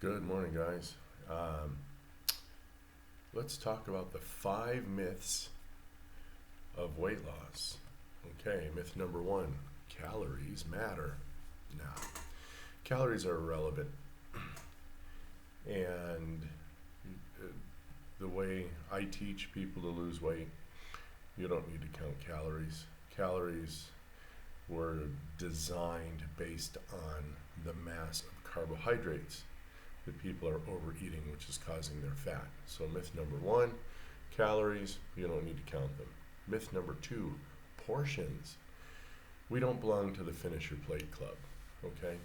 Good morning, guys. Um, let's talk about the 5 myths of weight loss. Okay, myth number one, calories matter. Now, calories are irrelevant. And uh, the way I teach people to lose weight, you don't need to count calories. Calories were designed based on the mass of carbohydrates that people are overeating, which is causing their fat. So myth number one, calories, you don't need to count them. Myth number two, portions. We don't belong to the finish your plate club, okay?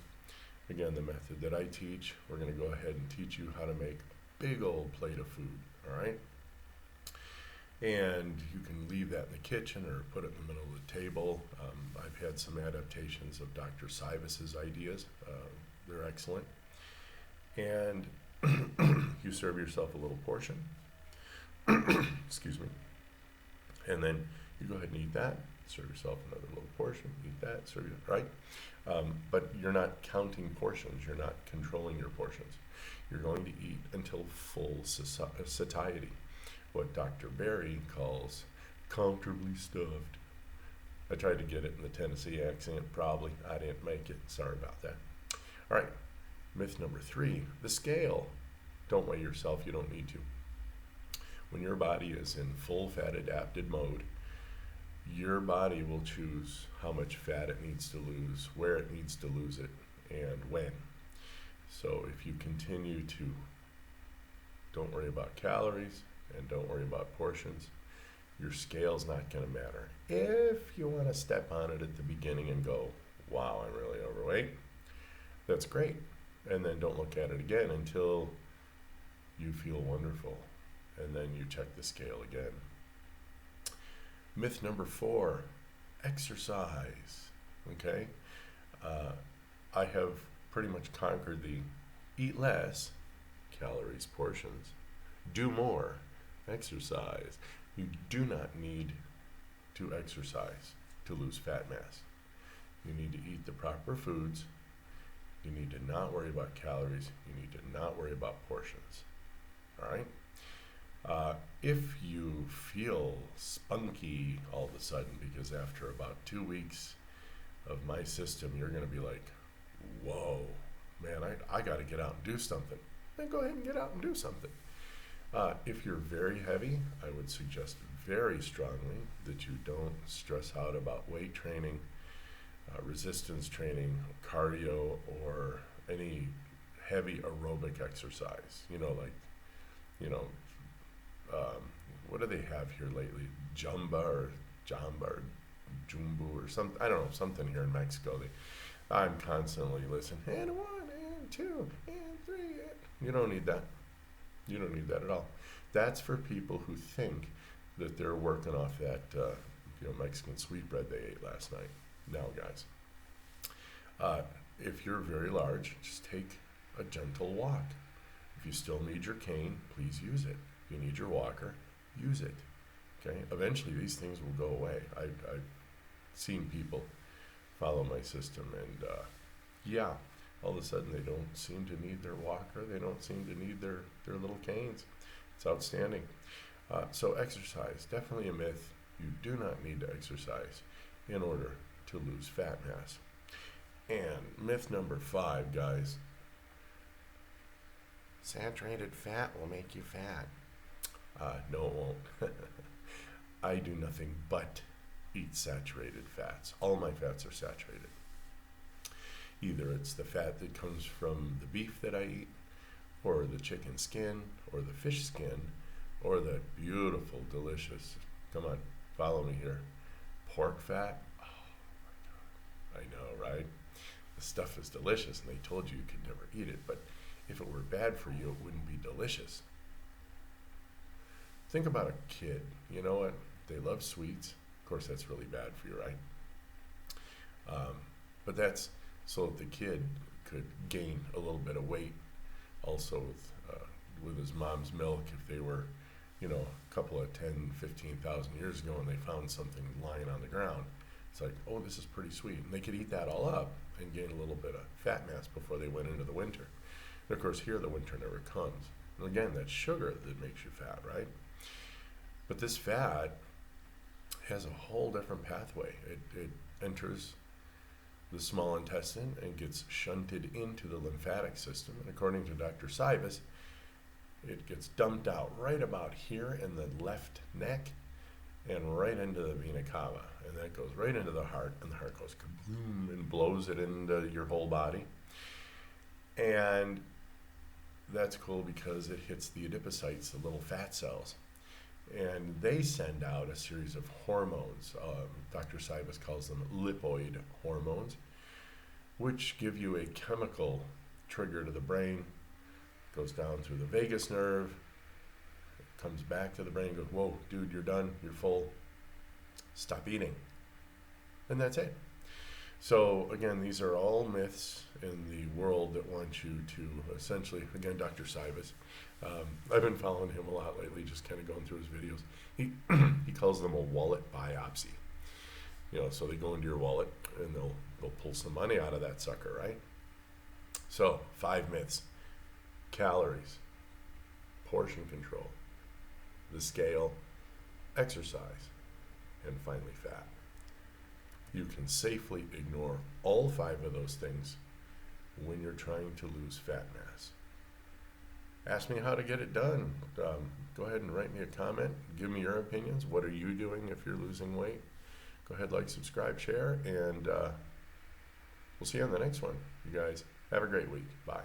Again, the method that I teach, we're gonna go ahead and teach you how to make a big old plate of food, all right? And you can leave that in the kitchen or put it in the middle of the table. I've had some adaptations of Dr. Sivas's ideas. They're excellent. And you serve yourself a little portion, excuse me, and then you go ahead and eat that, serve yourself another little portion, eat that, serve you, right? But you're not counting portions, you're not controlling your portions. You're going to eat until full satiety, what Dr. Berry calls comfortably stuffed. I tried to get it in the Tennessee accent, probably. I didn't make it, sorry about that. All right. Myth number three, the scale. Don't weigh yourself, you don't need to. When your body is in full fat adapted mode, your body will choose how much fat it needs to lose, where it needs to lose it, and when. So if you continue to don't worry about calories and don't worry about portions, your scale's not going to matter. If you want to step on it at the beginning and go, wow, I'm really overweight, that's great. And then don't look at it again until you feel wonderful. And then you check the scale again. Myth number four, exercise. Okay? I have pretty much conquered the eat less, calories, portions, do more, exercise. You do not need to exercise to lose fat mass. You need to eat the proper foods. You need to not worry about calories. You need to not worry about portions. All right? If you feel spunky all of a sudden, because after about 2 weeks of my system, you're going to be like, whoa, man, I got to get out and do something. Then go ahead and get out and do something. If you're very heavy, I would suggest very strongly that you don't stress out about weight training, resistance training, cardio, or any heavy aerobic exercise. What do they have here lately? Jamba or Jumbo or something. I don't know, something here in Mexico. I'm constantly listening. And 1, and 2, and 3. You don't need that. You don't need that at all. That's for people who think that they're working off that Mexican sweetbread they ate last night. Now, guys, if you're very large, just take a gentle walk. If you still need your cane, please use it. If you need your walker, use it. Okay? Eventually, these things will go away. I've seen people follow my system, and all of a sudden they don't seem to need their walker. They don't seem to need their little canes. It's outstanding. So exercise, definitely a myth. You do not need to exercise in order to lose fat mass. And myth number 5, guys, saturated fat will make you fat. No, it won't. I do nothing but eat saturated fats. All my fats are saturated. Either it's the fat that comes from the beef that I eat, or the chicken skin, or the fish skin, or the beautiful, delicious, come on, follow me here, pork fat. Oh my God, I know, right? The stuff is delicious, and they told you could never eat it, but if it were bad for you, it wouldn't be delicious. Think about a kid. You know what? They love sweets. Of course, that's really bad for you, right? But that's so that the kid could gain a little bit of weight also with his mom's milk if they were, a couple of 10, 15,000 years ago and they found something lying on the ground. It's like, oh, this is pretty sweet. And they could eat that all up and gain a little bit of fat mass before they went into the winter. And of course, here the winter never comes. And again, that's sugar that makes you fat, right? But this fat has a whole different pathway. It enters the small intestine and gets shunted into the lymphatic system. And according to Dr. Cybus, it gets dumped out right about here in the left neck and right into the vena cava. And that goes right into the heart, and the heart goes kaboom and blows it into your whole body. And that's cool because it hits the adipocytes, the little fat cells. And they send out a series of hormones. Dr. Cybus calls them lipoid hormones, which give you a chemical trigger to the brain. Goes down through the vagus nerve, comes back to the brain, goes, whoa, dude, you're done, you're full, stop eating. And that's it. So again, these are all myths in the world that want you to essentially, again, Dr. Cybus, I've been following him a lot lately, just kind of going through his videos. He calls them a wallet biopsy. You know, so they go into your wallet and they'll pull some money out of that sucker, right? So 5 myths: calories, portion control, the scale, exercise, and finally fat. You can safely ignore all 5 of those things when you're trying to lose fat mass. Ask me how to get it done. Go ahead and write me a comment. Give me your opinions. What are you doing if you're losing weight? Go ahead, like, subscribe, share, and we'll see you on the next one. You guys have a great week. Bye.